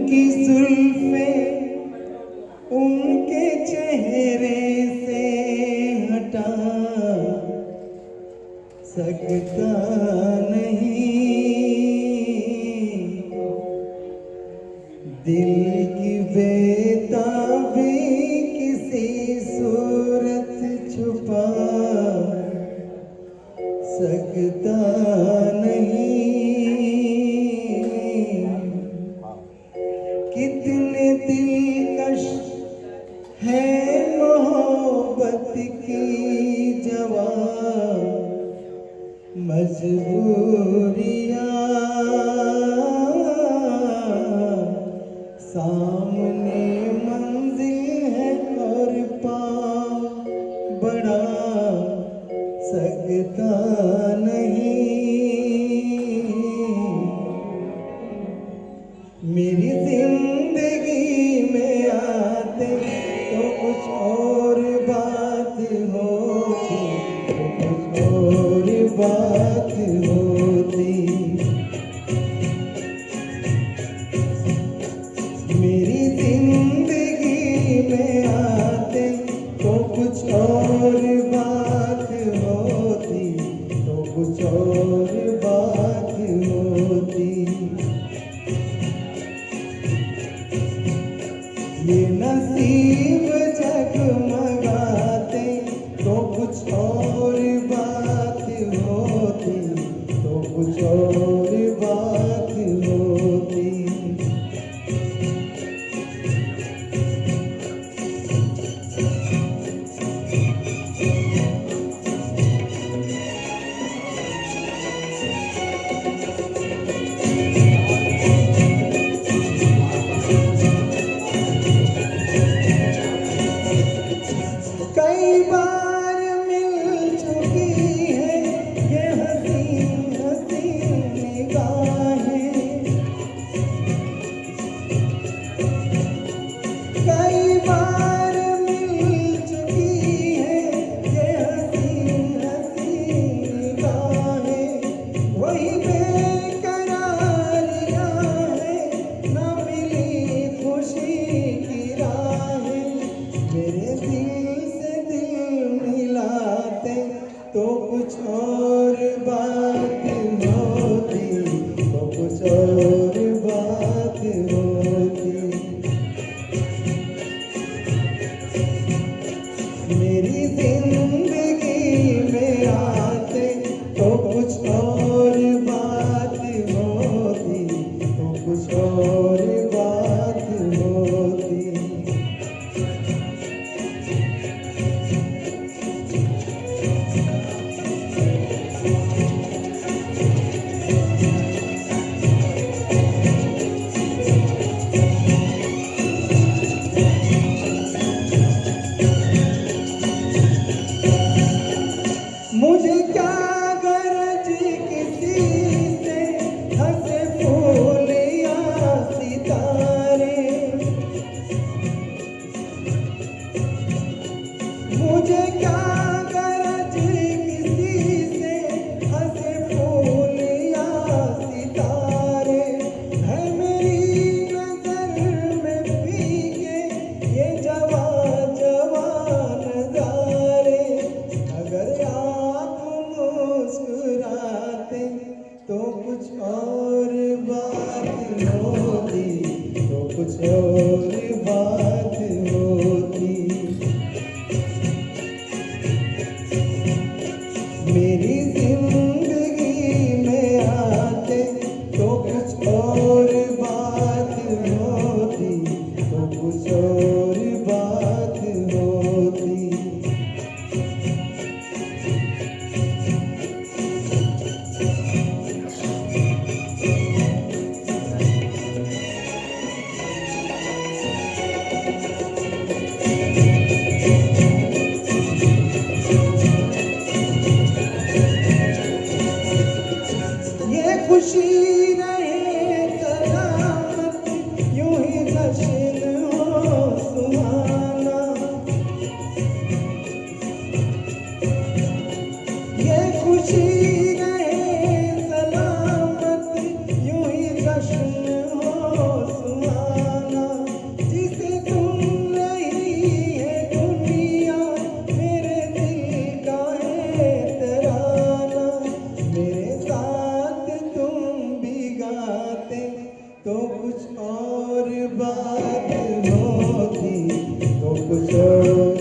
उनकी जुल्फें उनके चेहरे से हटा सकता नहीं, दिल की बेताबी किसी सूरत छुपा सकता नहीं। कितने दिलकश है मोहब्बत की जवां मजबूरियां, सामने मंजिल है और पाँव बढ़ा सकता नहीं। मेरी जिंदगी में आते तो कुछ और बात होती, तो कुछ और बात होती। मेरी जिंदगी में आते तो कुछ और बात होती, तो कुछ और बात होती। ये नसीब जगमगाते तो कुछ और बात होती, तो कुछ और बात होती। कई बार मिल चुकी है ये हसीन हसीन निगाहें, कई बार मिल चुकी है ये हसीन हसीन निगाहें। वही बेकरारियां हैं, न मिली खुशी की राहें। मेरे दिल से दिल मिलाते तो कुछ और बात होती, तो कुछ और बात होती। मेरी जिंदगी में आते तो कुछ और बात होती, तो कुछ और बात होती। मुझे क्या गरज किसी से हंसे फूल या सितारे, मुझे क्या गरज किसी से हंसे फूल या सितारे। है मेरी नजर में फीके ये जवां जवां नजारे। अगर आप मुस्कुराते तो कुछ और बात होती, तो कुछ और बात होती। मेरी जिंदगी में आते तो कुछ और बात होती, तो कुछ और बात होती। कुछ और बात होती तो कुछ और